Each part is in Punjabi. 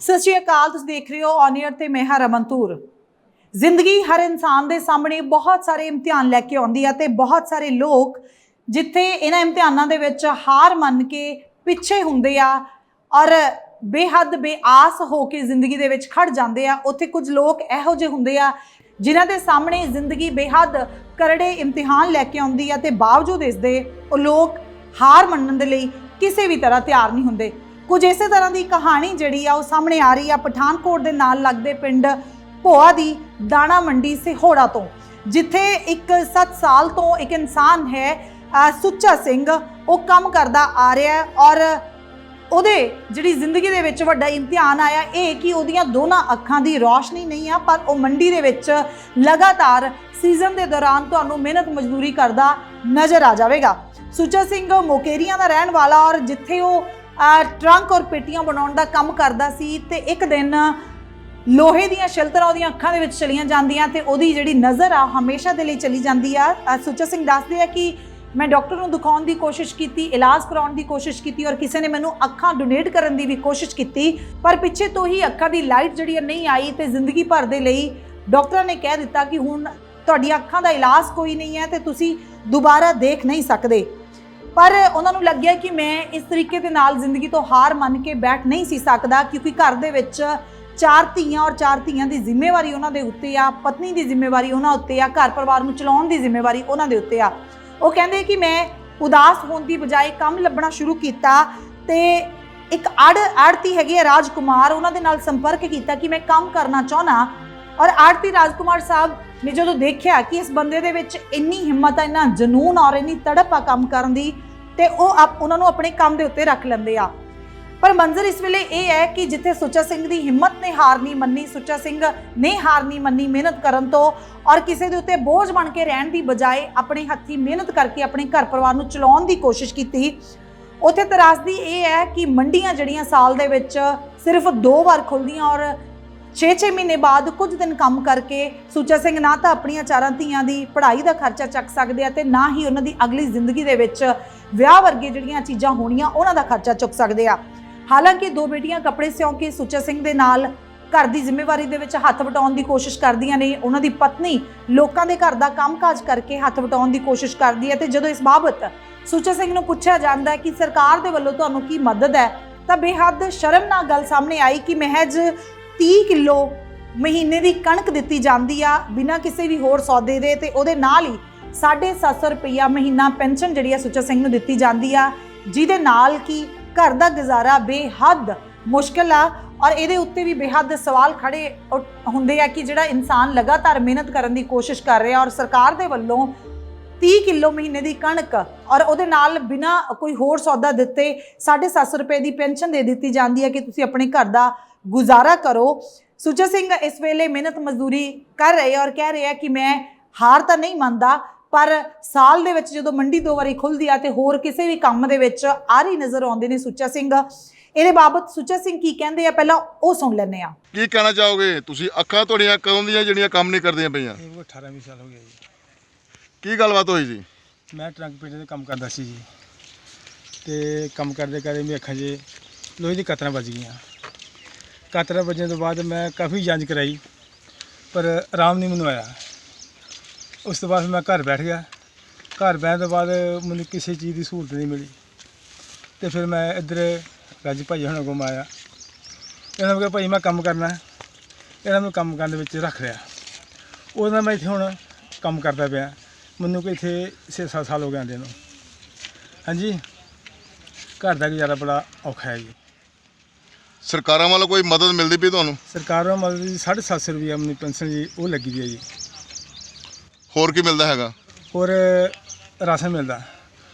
सत श्री अकाल, तुसीं देख रहे हो ऑन एयर ते मैं हां रमन तूर। जिंदगी हर इंसान के सामने बहुत सारे इम्तिहान लैके आउंदी है ते बहुत सारे लोग जिथे इन्हां इम्तिहानां दे विच हार मन के पिछे हुंदे आ और बेहद बेआस हो के जिंदगी दे विच खड़ जांदे आ। उत्थे कुछ लोग इहो जिहे हुंदे आ जिन्हां दे सामने जिंदगी बेहद करड़े इम्तिहान लैके आउंदी है ते बावजूद इसदे वो लोग हार मनण दे लई किसी भी तरह तैयार नहीं हुंदे। कुछ इस तरह की कहानी जिहड़ी आ सामने आ रही है पठानकोट के नाल लगदे पिंड भोआ दी दाणा मंडी सिहोड़ा तो, जिथे एक 7 साल तो एक इंसान है सुच्चा सिंह वो काम करदा आ रहा है और ਉਹਦੇ ਜਿਹੜੀ ਜ਼ਿੰਦਗੀ ਦੇ ਵਿੱਚ ਵੱਡਾ ਇਮਤਿਹਾਨ ਆਇਆ ਇਹ ਕਿ ਉਹਦੀਆਂ ਦੋਨਾਂ ਅੱਖਾਂ ਦੀ ਰੌਸ਼ਨੀ ਨਹੀਂ ਆ, ਪਰ ਉਹ ਮੰਡੀ ਦੇ ਵਿੱਚ ਲਗਾਤਾਰ ਸੀਜ਼ਨ ਦੇ ਦੌਰਾਨ ਤੁਹਾਨੂੰ ਮਿਹਨਤ ਮਜ਼ਦੂਰੀ ਕਰਦਾ ਨਜ਼ਰ ਆ ਜਾਵੇਗਾ। ਸੁੱਚਾ ਸਿੰਘ ਮੋਕੇਰੀਆਂ ਦਾ ਰਹਿਣ ਵਾਲਾ ਔਰ ਜਿੱਥੇ ਉਹ ਟਰੰਕ ਔਰ ਪੇਟੀਆਂ ਬਣਾਉਣ ਦਾ ਕੰਮ ਕਰਦਾ ਸੀ ਤੇ ਇੱਕ ਦਿਨ ਲੋਹੇ ਦੀਆਂ ਸ਼ਿਲਤਰਾਂ ਉਹਦੀਆਂ ਅੱਖਾਂ ਦੇ ਵਿੱਚ ਚਲੀਆਂ ਜਾਂਦੀਆਂ ਤੇ ਉਹਦੀ ਜਿਹੜੀ ਨਜ਼ਰ ਆ ਹਮੇਸ਼ਾ ਦੇ ਲਈ ਚਲੀ ਜਾਂਦੀ ਆ। ਸੁੱਚਾ ਸਿੰਘ ਦੱਸਦੇ ਆ ਕਿ मैं डॉक्टर ਨੂੰ ਦਿਖਾਉਣ ਦੀ ਕੋਸ਼ਿਸ਼ ਕੀਤੀ, ਇਲਾਜ ਕਰਾਉਣ ਦੀ ਕੋਸ਼ਿਸ਼ ਕੀਤੀ ਔਰ ਕਿਸੇ ਨੇ ਮੈਨੂੰ ਅੱਖਾਂ ਡੋਨੇਟ ਕਰਨ ਦੀ ਵੀ ਕੋਸ਼ਿਸ਼ ਕੀਤੀ, ਪਰ ਪਿੱਛੇ ਤੋਂ ਹੀ ਅੱਖਾਂ ਦੀ ਲਾਈਟ ਜਿਹੜੀ ਨਹੀਂ ਆਈ ਤੇ ਜ਼ਿੰਦਗੀ ਭਰ ਦੇ ਲਈ ਡਾਕਟਰਾਂ ਨੇ ਕਹਿ ਦਿੱਤਾ ਕਿ ਹੁਣ ਤੁਹਾਡੀਆਂ ਅੱਖਾਂ ਦਾ ਇਲਾਜ ਕੋਈ ਨਹੀਂ ਹੈ ਤੇ ਤੁਸੀਂ ਦੁਬਾਰਾ ਦੇਖ ਨਹੀਂ ਸਕਦੇ। ਪਰ ਉਹਨਾਂ ਨੂੰ ਲੱਗਿਆ ਕਿ ਮੈਂ ਇਸ ਤਰੀਕੇ ਦੇ ਨਾਲ ਜ਼ਿੰਦਗੀ ਤੋਂ ਹਾਰ ਮੰਨ ਕੇ ਬੈਠ ਨਹੀਂ ਸੀ ਸਕਦਾ, ਕਿਉਂਕਿ ਘਰ ਦੇ ਵਿੱਚ 4 ਧੀਆਂ ਔਰ 4 ਧੀਆਂ ਦੀ ਜ਼ਿੰਮੇਵਾਰੀ ਉਹਨਾਂ ਦੇ ਉੱਤੇ ਆ, ਪਤਨੀ ਦੀ ਜ਼ਿੰਮੇਵਾਰੀ ਉਹਨਾਂ ਉੱਤੇ ਆ, ਘਰ ਪਰਿਵਾਰ ਨੂੰ ਚਲਾਉਣ ਦੀ ਜ਼ਿੰਮੇਵਾਰੀ ਉਹਨਾਂ ਦੇ ਉੱਤੇ ਆ। ਉਹ ਕਹਿੰਦੇ ਕਿ ਮੈਂ ਉਦਾਸ ਹੋਣ ਦੀ ਬਜਾਏ ਕੰਮ ਲੱਭਣਾ ਸ਼ੁਰੂ ਕੀਤਾ ਤੇ ਇੱਕ ਆੜਤੀ ਹੈਗੇ ਰਾਜਕੁਮਾਰ, ਉਹਨਾਂ ਦੇ ਨਾਲ ਸੰਪਰਕ ਕੀਤਾ ਕਿ ਮੈਂ ਕੰਮ ਕਰਨਾ ਚਾਹੁੰਦਾ। ਔਰ ਆੜਤੀ ਰਾਜਕੁਮਾਰ ਸਾਹਿਬ ਨੇ ਜਦੋਂ ਦੇਖਿਆ ਕਿ ਇਸ ਬੰਦੇ ਦੇ ਵਿੱਚ ਇੰਨੀ ਹਿੰਮਤ ਆ, ਇੰਨਾ ਜਨੂਨ ਔਰ ਇੰਨੀ ਤੜਪ ਆ ਕੰਮ ਕਰਨ ਦੀ, ਤੇ ਉਹ ਉਹਨਾਂ ਨੂੰ ਆਪਣੇ ਕੰਮ ਦੇ ਉੱਤੇ ਰੱਖ ਲੈਂਦੇ ਆ। पर मंजर इस वेले ये है कि जिथे सुच्चा सिंह की हिम्मत ने हार नहीं मन्नी, सुच्चा सिंह ने हार नहीं मन्नी मेहनत करन तो और किसी के उत्ते बोझ बन के रहन की बजाय अपने हथी मेहनत करके अपने घर परिवार नूं चलाउण की कोशिश की। उत्थे त्रासदी ये है कि मंडियां जड़ियां साल दे विच सिर्फ 2 बार खुलदियां और 6-6 महीने बाद कुछ दिन काम करके सुच्चा सिंह ना तो अपनी 4 धीआं की पढ़ाई का खर्चा चक सकते हैं ते ना ही उन्हां दी अगली जिंदगी दे विच विआह वर्गी जिहड़ियां चीज़ां होणियां उन्हां दा खर्चा चुक सकते हैं। हालांकि 2 बेटियां कपड़े सिउं के सुच्चा सिंह दे नाल घर की जिम्मेवारी दे विच हत्थ वटाउण की कोशिश करदियां ने। उन्हां दी पत्नी लोकां दे घर दा काम काज करके हत्थ वटाउण की कोशिश करदी है ते जदों इस बाबत सुच्चा सिंह नूं पुछया जांदा है कि सरकार दे वल्लों तुहानूं की मदद है, तां बेहद शर्मनाक गल सामने आई कि महज 30 किलो महीने की कणक दित्ती जांदी आ बिना किसी भी होर सौदे दे ते उहदे नाल ही 750 रुपया महीना पेंशन जिहड़ी सुच्चा सिंह नूं दित्ती जांदी आ, जिहदे नाल कि घर का गुजारा बेहद मुश्किल आ। और ये उत्ते भी बेहद सवाल खड़े होंदे आ कि जिहड़ा इंसान लगातार मेहनत करने की कोशिश कर रहा और सरकार दे वल्लों 30 किलो महीने की कणक और उहदे नाल बिना कोई होर सौदा दिते 750 रुपए की पेंशन दे दी जाती है कि तुसीं अपने घर का गुजारा करो। सुच्चा सिंह इस वेले मेहनत मजदूरी कर रहे और कह रहे हैं कि मैं हार तो नहीं मानता, पर साल दे विच जदों मंडी 2 वारी खुलदी आ ते होर किसी भी काम दे विच आरी नज़र आउंदे ने सुच्चा सिंह। इहदे बाबत सुच्चा सिंह की कहंदे आ पहलां ओह सुण लैंदे आ। की कहना चाहोगे तुसीं अखां तुहाडीआं कदों दीआं जिहड़ियां काम नहीं करदियां पईआं? 18-20 साल हो गया जी। की गलबात होई जी? मैं ट्रंक पेटे का काम करता सी जी ते काम करते करते मेरी अखां 'च लोहे दी कातरां वज गईयां। कातरां वजन तो बाद मैं काफ़ी जांच कराई पर आराम नहीं मैनूं आया। उस तो बाद मैं घर बैठ गया। घर बैठने तो बाद मैंने किसी चीज़ की सहूलत नहीं मिली तो फिर मैं इधर राजी भाई होना को आया। इन्होंने कहा भाई मैं काम करना, इन्होंने मैं काम करने में रख लिया। उहदा मैं इत्थे हुण काम करता पाया, मैनूं कोई इत्थे 6-7 साल हो गए आंदे नूं। हाँ जी, घर का गुजारा बड़ा औखा है जी। सरकारां वालों कोई मदद मिलती पई तुहानूं? सरकार वालों मदद जी 750 रुपया अपनी पेंशन जी वो लगी दी है जी। होर की मिलता हैगा? और राशन मिलता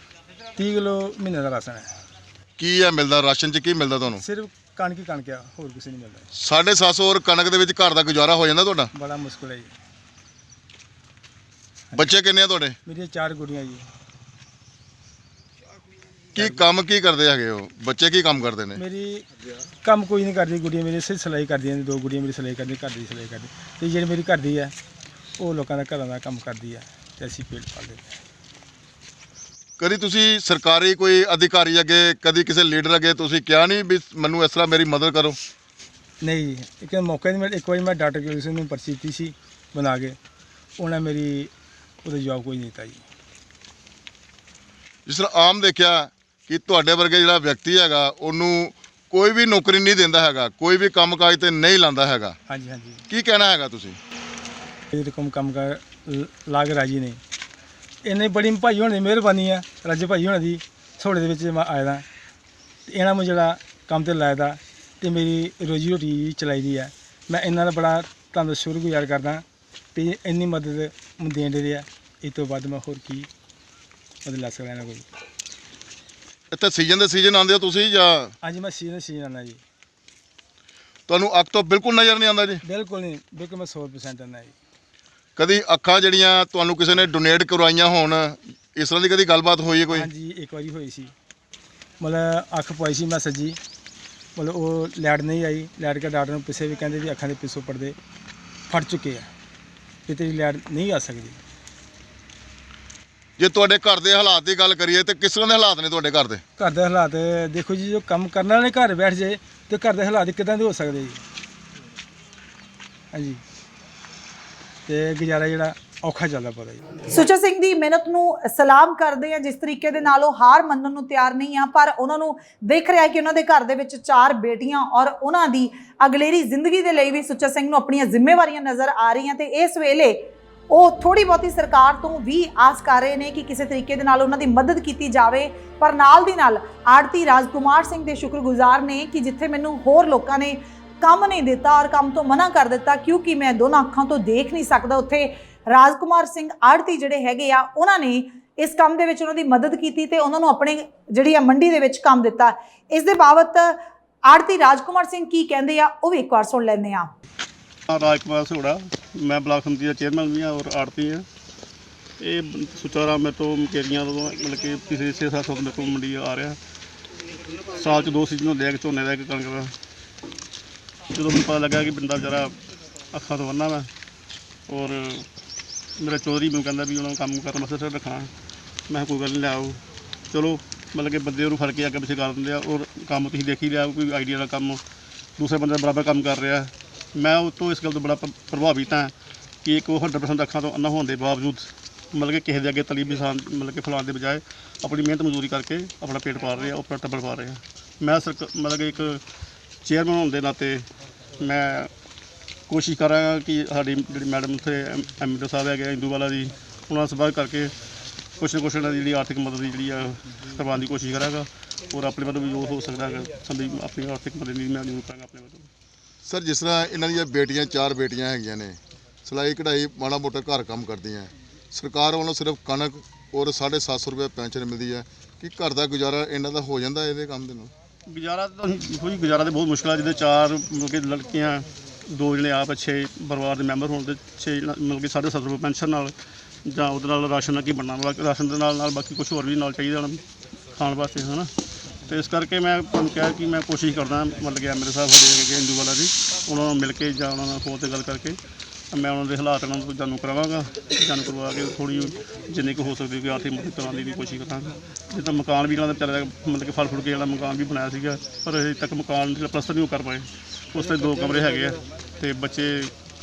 30 किलो महीने का राशन है। की है मिलता राशन च? की मिलता तुहानूं? सिर्फ कणक ही कणक आ, होर कुछ नहीं मिलता। 750 और कणक दे विच घर दा गुजारा हो जांदा तुहाडा? बड़ा मुश्किल है जी। बच्चे किन्ने आ तुहाडे? मेरी 4 गुड़ियाँ जी। की काम की करदे हैगे हो? बच्चे की काम करदे ने? मेरी काम कोई नहीं करती गुड़ियाँ मेरी, सिर्फ सिलाई कर दी। 2 गुड़ियाँ मेरी सिलाई करती, घर की सिलाई करती ते जेह्ड़ी मेरी घर दी है वो लोगों का घरों का काम करती है ते असीं पेट पालदे। कदी तुसी सरकारी कोई अधिकारी अगे कदी किसी लीडर अगे तुसी क्या नहीं भी मैनूं इस तरह मेरी मदद करो? ਨਹੀਂ ਜੀ, ਇੱਕ ਮੌਕੇ ਦੀ ਇੱਕ ਵਾਰੀ ਮੈਂ ਡਾਕਟਰ ਕਿਸੇ ਨੂੰ ਪਰਚੀ ਦਿੱਤੀ ਸੀ ਬਣਾ ਕੇ, ਉਹਨੇ ਮੇਰੀ ਉਹਦਾ ਜਵਾਬ ਕੋਈ ਨਹੀਂ ਦਿੱਤਾ ਜੀ। ਜਿਸ ਤਰ੍ਹਾਂ ਆਮ ਦੇਖਿਆ ਕਿ ਤੁਹਾਡੇ ਵਰਗੇ ਜਿਹੜਾ ਵਿਅਕਤੀ ਹੈਗਾ ਉਹਨੂੰ ਕੋਈ ਵੀ ਨੌਕਰੀ ਨਹੀਂ ਦਿੰਦਾ ਹੈਗਾ, ਕੋਈ ਵੀ ਕੰਮ ਕਾਜ ਤੇ ਨਹੀਂ ਲਾਉਂਦਾ ਹੈਗਾ, ਹਾਂਜੀ ਹਾਂਜੀ, ਕੀ ਕਹਿਣਾ ਹੈਗਾ ਤੁਸੀਂ? ਇਹ ਰਕਮ ਕੰਮ ਕਰ ਲਾ ਕੇ ਰਾਜੀ ਨਹੀਂ। ਇਹਨੇ ਬੜੀ ਭਾਈ ਹੋਣੀ ਮਿਹਰਬਾਨੀ ਆ, ਰਾਜੇ ਭਾਈ ਹੋਣਾ ਦੀ ਥੋੜੇ ਦੇ ਵਿੱਚ ਮੈਂ ਆਇਆ ਦਾ, ਤੇ ਇਹਨਾਂ ਨੂੰ ਜਿਹੜਾ ਕੰਮ ਤੇ ਲਾਇਆ ਦਾ ਤੇ ਮੇਰੀ ਰੋਜੀ ਰੋਟੀ ਚਲਾਈ ਦੀ ਹੈ। ਮੈਂ ਇਹਨਾਂ ਦਾ ਬੜਾ ਧੰਨਵਾਦ ਸ਼ੁਕਰਗੁਜ਼ਾਰ ਕਰਦਾ ਤੇ ਇੰਨੀ ਮਦਦ ਮੈਨੂੰ ਦੇਣ ਦੇ ਰਿਹਾ। ਇਸ ਤੋਂ ਬਾਅਦ ਮੈਂ ਹੋਰ ਕੀ ਮਦਦ ਲੈ ਸਕਦਾ ਇਹਨਾਂ ਕੋਲ। ਇੱਥੇ ਸੀਜ਼ਨ ਦੇ ਸੀਜ਼ਨ ਆਉਂਦੇ ਹੋ ਤੁਸੀਂ ਜਾਂ? ਹਾਂਜੀ, ਮੈਂ ਸੀਜ਼ਨ ਆਉਂਦਾ ਜੀ। ਤੁਹਾਨੂੰ ਅੱਖ ਤੋਂ ਬਿਲਕੁਲ ਨਜ਼ਰ ਨਹੀਂ ਆਉਂਦਾ ਜੀ? ਬਿਲਕੁਲ ਨਹੀਂ, ਬਿਲਕੁਲ ਮੈਂ 100% ਆਉਂਦਾ ਜੀ। ਕਦੀ ਅੱਖਾਂ ਜਿਹੜੀਆਂ ਤੁਹਾਨੂੰ ਕਿਸੇ ਨੇ ਡੋਨੇਟ ਕਰਵਾਈਆਂ ਹੋਣ, ਇਸ ਤਰ੍ਹਾਂ ਦੀ ਕਦੀ ਗੱਲਬਾਤ ਹੋਈ ਹੈ ਕੋਈ? ਹਾਂਜੀ, ਇੱਕ ਵਾਰੀ ਹੋਈ ਸੀ। ਮਤਲਬ ਅੱਖ ਪਵਾਈ ਸੀ ਮੈਂ ਸੱਜੀ, ਮਤਲਬ ਉਹ ਲਾਈਟ ਨਹੀਂ ਆਈ। ਲਾਈਟ ਕੇ ਡਾਕਟਰ ਨੂੰ ਪਿੱਛੇ ਵੀ ਕਹਿੰਦੇ ਵੀ ਅੱਖਾਂ ਦੇ ਪਿੱਛੋਂ ਪਰਦੇ ਫਟ ਚੁੱਕੇ ਆ, ਤੇ ਤੇਰੀ ਲਾਈਟ ਨਹੀਂ ਆ ਸਕਦੀ। ਜੇ ਤੁਹਾਡੇ ਘਰ ਦੇ ਹਾਲਾਤ ਦੀ ਗੱਲ ਕਰੀਏ ਤੇ ਕਿਸ ਤਰ੍ਹਾਂ ਦੇ ਹਾਲਾਤ ਨੇ ਤੁਹਾਡੇ ਘਰ ਦੇ? ਘਰ ਦੇ ਹਾਲਾਤ ਦੇਖੋ ਜੀ, ਜੋ ਕੰਮ ਕਰਨ ਵਾਲੇ ਘਰ ਬੈਠ ਜਾਏ ਤੇ ਘਰ ਦੇ ਹਾਲਾਤ ਕਿੱਦਾਂ ਦੇ ਹੋ ਸਕਦੇ ਜੀ। ਹਾਂਜੀ, ਤੇ ਗੁਜ਼ਾਰਾ ਜਿਹੜਾ ਔਖਾ ਚੱਲਦਾ ਪਤਾ ਜੀ। ਸੁੱਚਾ ਸਿੰਘ ਦੀ ਮਿਹਨਤ ਨੂੰ ਸਲਾਮ ਕਰਦੇ ਆ। ਜਿਸ ਤਰੀਕੇ ਦੇ ਨਾਲ ਉਹ ਹਾਰ ਮੰਨਣ ਨੂੰ ਤਿਆਰ ਨਹੀਂ ਆ, ਪਰ ਉਹਨਾਂ ਨੂੰ ਦੇਖ ਰਿਹਾ ਕਿ ਉਹਨਾਂ ਦੇ ਘਰ ਦੇ ਵਿੱਚ 4 ਬੇਟੀਆਂ ਔਰ ਉਹਨਾਂ ਦੀ ਅਗਲੇਰੀ ਜ਼ਿੰਦਗੀ ਦੇ ਲਈ ਵੀ ਸੁੱਚਾ ਸਿੰਘ ਨੂੰ ਆਪਣੀਆਂ ਜ਼ਿੰਮੇਵਾਰੀਆਂ ਨਜ਼ਰ ਆ ਰਹੀਆਂ, ਤੇ ਇਸ ਵੇਲੇ ਉਹ ਥੋੜੀ ਬਹੁਤੀ ਸਰਕਾਰ ਤੋਂ ਵੀ ਆਸ ਕਰ ਰਹੇ ਨੇ ਕਿ ਕਿਸੇ ਤਰੀਕੇ ਦੇ ਨਾਲ ਉਹਨਾਂ ਦੀ ਮਦਦ ਕੀਤੀ ਜਾਵੇ। ਪਰ ਨਾਲ ਦੀ ਨਾਲ ਆੜਤੀ ਰਾਜਕੁਮਾਰ ਸਿੰਘ ਦੇ ਸ਼ੁਕਰਗੁਜ਼ਾਰ ਨੇ ਕਿ ਜਿੱਥੇ ਮੈਨੂੰ ਹੋਰ ਲੋਕਾਂ ਨੇ ਕੰਮ ਨਹੀਂ ਦਿੱਤਾ ਔਰ ਕੰਮ ਤੋਂ ਮਨਾ ਕਰ ਦਿੱਤਾ ਕਿਉਂਕਿ ਮੈਂ ਦੋਨਾਂ ਅੱਖਾਂ ਤੋਂ ਦੇਖ ਨਹੀਂ ਸਕਦਾ, ਉੱਥੇ ਰਾਜਕੁਮਾਰ ਸਿੰਘ ਆੜਤੀ ਜਿਹੜੇ ਹੈਗੇ ਆ ਉਹਨਾਂ ਨੇ ਇਸ ਕੰਮ ਦੇ ਵਿੱਚ ਉਹਨਾਂ ਦੀ ਮਦਦ ਕੀਤੀ ਤੇ ਉਹਨਾਂ ਨੂੰ ਆਪਣੀ ਜਿਹੜੀ ਆ ਮੰਡੀ ਦੇ ਵਿੱਚ ਕੰਮ ਦਿੱਤਾ। ਇਸ ਦੇ ਬਾਬਤ ਆੜਤੀ ਰਾਜਕੁਮਾਰ ਸਿੰਘ ਕੀ ਕਹਿੰਦੇ ਆ ਉਹ ਵੀ ਇੱਕ ਵਾਰ ਸੁਣ ਲੈਂਦੇ ਆ। ਰਾਜਕੁਮਾਰ ਸੋੜਾ, ਮੈਂ ਬਲਾਕ ਸੰਮਤੀ ਦਾ ਚੇਅਰਮੈਨ ਵੀ ਹਾਂ ਔਰ ਆੜਤੀ ਹਾਂ। ਇਹ ਸੁੱਚਾ ਰਾਮ ਮੇਰੇ ਤੋਂ ਮਕੇਰੀਆਂ ਤੋਂ ਮਤਲਬ ਕਿ ਪਿਛਲੇ 6-7 ਸਾਲ ਮੇਰੇ ਕੋਲ ਮੰਡੀ ਆ ਰਿਹਾ। ਸਾਲ 'ਚ 2 ਸੀਜ਼ਨ ਹੁੰਦੇ ਆ, ਇੱਕ ਝੋਨੇ ਦਾ ਇੱਕ ਕਣਕ ਦਾ। ਜਦੋਂ ਮੈਨੂੰ ਪਤਾ ਲੱਗਾ ਕਿ ਬੰਦਾ ਵਿਚਾਰਾ ਅੱਖਾਂ ਤੋਂ ਬੰਨ੍ਹਾ ਵਾ, ਔਰ ਮੇਰਾ ਚੌਧਰੀ ਮੈਨੂੰ ਕਹਿੰਦਾ ਵੀ ਉਹਨਾਂ ਕੰਮ ਕਰਨ ਵਾਸਤੇ ਰੱਖਣਾ। ਮੈਂ ਕਿਹਾ ਕੋਈ ਗੱਲ ਨਹੀਂ, ਲੈ ਆਓ। ਚਲੋ ਮਤਲਬ ਕਿ ਬੰਦੇ ਉਹਨੂੰ ਫੜ ਕੇ ਅੱਗੇ ਪਿੱਛੇ ਕਰ ਦਿੰਦੇ ਆ, ਔਰ ਕੰਮ ਤੁਸੀਂ ਦੇਖ ਹੀ ਲਿਆ, ਕੋਈ ਆਈਡੀਆ ਦਾ ਕੰਮ ਦੂਸਰੇ ਬੰਦੇ ਦਾ ਬਰਾਬਰ ਕੰਮ ਕਰ ਰਿਹਾ। ਮੈਂ ਉਹ ਤੋਂ ਇਸ ਗੱਲ ਤੋਂ ਬੜਾ ਪ੍ਰਭਾਵਿਤ ਹਾਂ ਕਿ ਇੱਕ ਉਹ 100% ਅੱਖਾਂ ਤੋਂ ਅੰਨਾ ਹੋਣ ਦੇ ਬਾਵਜੂਦ ਮਤਲਬ ਕਿ ਕਿਸੇ ਦੇ ਅੱਗੇ ਤਲੀ ਬਿਸਾਨ ਮਤਲਬ ਕਿ ਫਲਾਉਣ ਦੇ ਬਜਾਏ ਆਪਣੀ ਮਿਹਨਤ ਮਜ਼ਦੂਰੀ ਕਰਕੇ ਆਪਣਾ ਪੇਟ ਪਾਲ ਰਹੇ ਆ, ਆਪਣਾ ਟੱਬਰ ਪਾਲ ਰਹੇ ਆ। ਮੈਂ ਮਤਲਬ ਕਿ ਇੱਕ ਚੇਅਰਮੈਨ ਹੋਣ ਦੇ ਨਾਤੇ ਮੈਂ ਕੋਸ਼ਿਸ਼ ਕਰਾਂਗਾ ਕਿ ਸਾਡੀ ਜਿਹੜੀ ਮੈਡਮ ਉੱਥੇ ਐਮਐਲਏ ਸਾਹਿਬ ਹੈਗੇ ਇੰਦੂਵਾਲਾ ਜੀ, ਉਹਨਾਂ ਨਾਲ ਸੰਪਰਕ ਕਰਕੇ ਕੁਛ ਨਾ ਕੁਛ ਇਹਨਾਂ ਦੀ ਜਿਹੜੀ ਆਰਥਿਕ ਮਦਦ ਜਿਹੜੀ ਆ ਕਰਵਾਉਣ ਦੀ ਕੋਸ਼ਿਸ਼ ਕਰਾਂਗਾ, ਔਰ ਆਪਣੇ ਵੱਲੋਂ ਵੀ ਜੋ ਹੋ ਸਕਦਾ ਹੈ ਸਾਡੀ ਆਪਣੀ ਆਰਥਿਕ ਮਦਦ ਦੀ ਮੈਂ ਜ਼ਰੂਰ ਕਰਾਂਗਾ ਆਪਣੇ ਵੱਲੋਂ। ਸਰ, ਜਿਸ ਤਰ੍ਹਾਂ ਇਹਨਾਂ ਦੀਆਂ ਬੇਟੀਆਂ 4 ਬੇਟੀਆਂ ਹੈਗੀਆਂ ਨੇ, ਸਿਲਾਈ ਕਢਾਈ ਮਾੜਾ ਮੋਟਾ ਘਰ ਕੰਮ ਕਰਦੀਆਂ, ਸਰਕਾਰ ਵੱਲੋਂ ਸਿਰਫ ਕਣਕ ਔਰ 750 ਰੁਪਏ ਪੈਨਸ਼ਨ ਮਿਲਦੀ ਹੈ, ਕਿ ਘਰ ਦਾ ਗੁਜ਼ਾਰਾ ਇਹਨਾਂ ਦਾ ਹੋ ਜਾਂਦਾ ਇਹਦੇ ਕੰਮ ਦੇ ਨਾਲ? ਗੁਜ਼ਾਰਾ ਤਾਂ ਕੋਈ ਗੁਜ਼ਾਰਾ ਤਾਂ ਬਹੁਤ ਮੁਸ਼ਕਿਲ ਆ। ਜਿਹਦੇ 4 ਮਤਲਬ ਕਿ ਲੜਕੀਆਂ, 2 ਜਣੇ ਆਪ 6 ਪਰਿਵਾਰ ਦੇ ਮੈਂਬਰ ਹੋਣ, ਤੇ 6 ਮਤਲਬ ਕਿ 750 ਰੁਪਏ ਪੈਨਸ਼ਨ ਨਾਲ ਜਾਂ ਉਹਦੇ ਨਾਲ ਰਾਸ਼ਨ ਨਾਲ ਕੀ ਬਣਨਾ, ਰਾਸ਼ਨ ਦੇ ਨਾਲ ਬਾਕੀ ਕੁਛ ਹੋਰ ਵੀ ਨਾਲ ਚਾਹੀਦਾ ਹੁਣ ਖਾਣ ਵਾਸਤੇ, ਹੈ ਨਾ। ਤੇ ਇਸ ਕਰਕੇ ਮੈਂ ਤੁਹਾਨੂੰ ਕਿਹਾ ਕਿ ਮੈਂ ਕੋਸ਼ਿਸ਼ ਕਰਦਾ ਮਤਲਬ ਕਿ ਐਮਐਲਏ ਸਾਹਿਬ ਸਾਡੇ ਹੈਗੇ ਇੰਦੂਵਾਲਾ ਜੀ, ਉਹਨਾਂ ਨਾਲ ਮਿਲ ਕੇ ਜਾਂ ਉਹਨਾਂ ਨਾਲ ਫੋਨ 'ਤੇ ਗੱਲ ਕਰਕੇ ਮੈਂ ਉਹਨਾਂ ਦੇ ਹਾਲਾਤ ਇਹਨਾਂ ਨੂੰ ਜਾਣੂ ਕਰਵਾਵਾਂਗਾ। ਜਾਣੂ ਕਰਵਾ ਕੇ ਥੋੜ੍ਹੀ ਜਿੰਨੀ ਕੁ ਹੋ ਸਕਦੀ ਕੋਈ ਆਰਥਿਕ ਮਦਦ ਕਰਾਉਣ ਦੀ ਵੀ ਕੋਸ਼ਿਸ਼ ਕਰਾਂਗਾ। ਜਿੱਦਾਂ ਮਕਾਨ ਵੀ ਇਹਨਾਂ ਦਾ ਵਿਚਾਰਾ ਮਤਲਬ ਕਿ ਫਲ ਫੁੱਲ ਕੇ ਜਿਹੜਾ ਮਕਾਨ ਵੀ ਬਣਾਇਆ ਸੀਗਾ, ਪਰ ਅਜੇ ਤੱਕ ਮਕਾਨ ਜਿਹੜਾ ਪਲਸਤਰ ਨਹੀਂ ਕਰ ਪਾਏ। ਉਸ 'ਤੇ 2 ਕਮਰੇ ਹੈਗੇ ਆ ਅਤੇ ਬੱਚੇ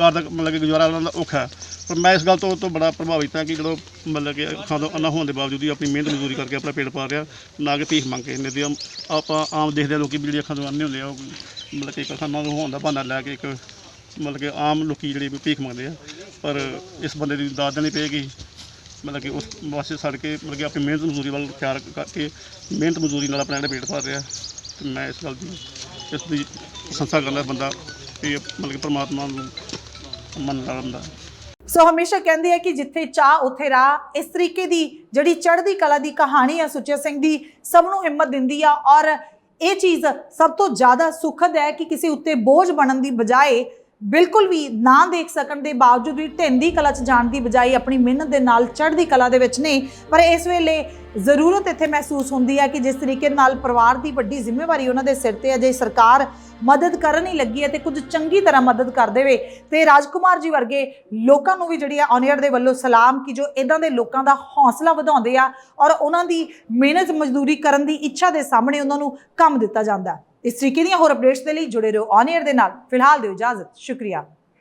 ਘਰ ਦਾ ਮਤਲਬ ਕਿ ਗੁਜ਼ਾਰਾ ਉਹਨਾਂ ਦਾ ਔਖਾ ਹੈ। ਪਰ ਮੈਂ ਇਸ ਗੱਲ ਤੋਂ ਬੜਾ ਪ੍ਰਭਾਵਿਤ ਹਾਂ ਕਿ ਜਦੋਂ ਮਤਲਬ ਕਿ ਅੱਖਾਂ ਤੋਂ ਅੰਨਾ ਹੋਣ ਦੇ ਬਾਵਜੂਦ ਵੀ ਆਪਣੀ ਮਿਹਨਤ ਮਜ਼ਦੂਰੀ ਕਰਕੇ ਆਪਣਾ ਪੇਟ ਪਾ ਰਿਹਾ, ਨਾ ਕਿ ਭੀਖ ਮੰਗ ਕੇ। ਨਹੀਂ ਤੇ ਆਪਾਂ ਆਮ ਦੇਖਦੇ ਹਾਂ ਲੋਕ ਵੀ ਜਿਹੜੀ ਅੱਖਾਂ ਤੋਂ ਅੰਨੇ ਹੁੰਦੇ ਆ, ਉਹ ਮਤਲਬ ਕਿ ਅੱਖਾਂ ਤੋਂ ਹੋਣ ਦਾ ਬਹਾਨਾ ਲੈ ਕੇ ਇੱਕ ਮਤਲਬ ਕਿ ਆਮ ਲੋਕ ਜਿਹੜੇ ਭੀਖ ਮੰਗਦੇ ਆ। ਪਰ ਇਸ ਬੰਦੇ ਦੀ ਦਾਦ ਦੇਣੀ ਪਏਗੀ ਮਤਲਬ ਕਿ ਉਸ ਵਾਸਤੇ ਛੱਡ ਕੇ ਮਤਲਬ ਕਿ ਆਪਣੀ ਮਿਹਨਤ ਮਜ਼ਦੂਰੀ ਵੱਲ ਖਿਆਲ ਕਰਕੇ ਮਿਹਨਤ ਮਜ਼ਦੂਰੀ ਨਾਲ ਆਪਣਾ ਜਿਹੜਾ ਪੇਟ ਭਰ ਰਿਹਾ। ਅਤੇ ਮੈਂ ਇਸ ਗੱਲ ਦੀ ਇਸ ਦੀ ਪ੍ਰਸ਼ੰਸਾ ਕਰਦਾ ਬੰਦਾ ਵੀ ਮਤਲਬ ਕਿ ਪਰਮਾਤਮਾ ਨੂੰ ਮੰਨਦਾ ਬੰਦਾ। ਸੋ ਹਮੇਸ਼ਾ ਕਹਿੰਦੇ ਆ ਕਿ ਜਿੱਥੇ ਚਾਹ ਉੱਥੇ ਰਾਹ। ਇਸ ਤਰੀਕੇ ਦੀ ਜਿਹੜੀ ਚੜ੍ਹਦੀ ਕਲਾ ਦੀ ਕਹਾਣੀ ਆ ਸੁੱਚਾ ਸਿੰਘ ਦੀ, ਸਭ ਨੂੰ ਹਿੰਮਤ ਦਿੰਦੀ ਆ। ਔਰ ਇਹ ਚੀਜ਼ ਸਭ ਤੋਂ ਜ਼ਿਆਦਾ ਸੁਖਦ ਹੈ ਕਿ ਕਿਸੇ ਉੱਤੇ ਬੋਝ ਬਣਨ ਦੀ ਬਜਾਏ, ਬਿਲਕੁਲ ਵੀ ਨਾ ਦੇਖ ਸਕਣ ਦੇ ਬਾਵਜੂਦ ਵੀ ਢਹਿੰਦੀ ਕਲਾ 'ਚ ਜਾਣ ਦੀ ਬਜਾਏ ਆਪਣੀ ਮਿਹਨਤ ਦੇ ਨਾਲ ਚੜ੍ਹਦੀ ਕਲਾ ਦੇ ਵਿੱਚ ਨੇ। ਪਰ ਇਸ ਵੇਲੇ ਜ਼ਰੂਰਤ ਇੱਥੇ ਮਹਿਸੂਸ ਹੁੰਦੀ ਹੈ ਕਿ ਜਿਸ ਤਰੀਕੇ ਨਾਲ ਪਰਿਵਾਰ ਦੀ ਵੱਡੀ ਜ਼ਿੰਮੇਵਾਰੀ ਉਹਨਾਂ ਦੇ ਸਿਰ ਤੇ ਹੈ, ਜੇ ਸਰਕਾਰ ਮਦਦ ਕਰਨ ਹੀ ਲੱਗੀ ਹੈ ਤੇ ਕੁਝ ਚੰਗੀ ਤਰ੍ਹਾਂ ਮਦਦ ਕਰ ਦੇਵੇ। ਤੇ ਰਾਜਕੁਮਾਰ ਜੀ ਵਰਗੇ ਲੋਕਾਂ ਨੂੰ ਵੀ ਜਿਹੜੀ ਆ ਔਨ ਏਅਰ ਦੇ ਵੱਲੋਂ ਸਲਾਮ ਕਿ ਜੋ ਇਦਾਂ ਦੇ ਲੋਕਾਂ ਦਾ ਹੌਸਲਾ ਵਧਾਉਂਦੇ ਆ ਔਰ ਉਹਨਾਂ ਦੀ ਮਿਹਨਤ ਮਜ਼ਦੂਰੀ ਕਰਨ ਦੀ ਇੱਛਾ ਦੇ ਸਾਹਮਣੇ ਉਹਨਾਂ ਨੂੰ ਕੰਮ ਦਿੱਤਾ ਜਾਂਦਾ। इस तरीके ਦੀਆਂ ਹੋਰ ਅਪਡੇਟਸ ਦੇ ਲਈ ਜੁੜੇ ਰਹੋ ਔਨ 에ਅਰ ਦੇ ਨਾਲ। ਫਿਲਹਾਲ ਦਿਓ ਇਜਾਜ਼ਤ, ਸ਼ੁਕਰੀਆ।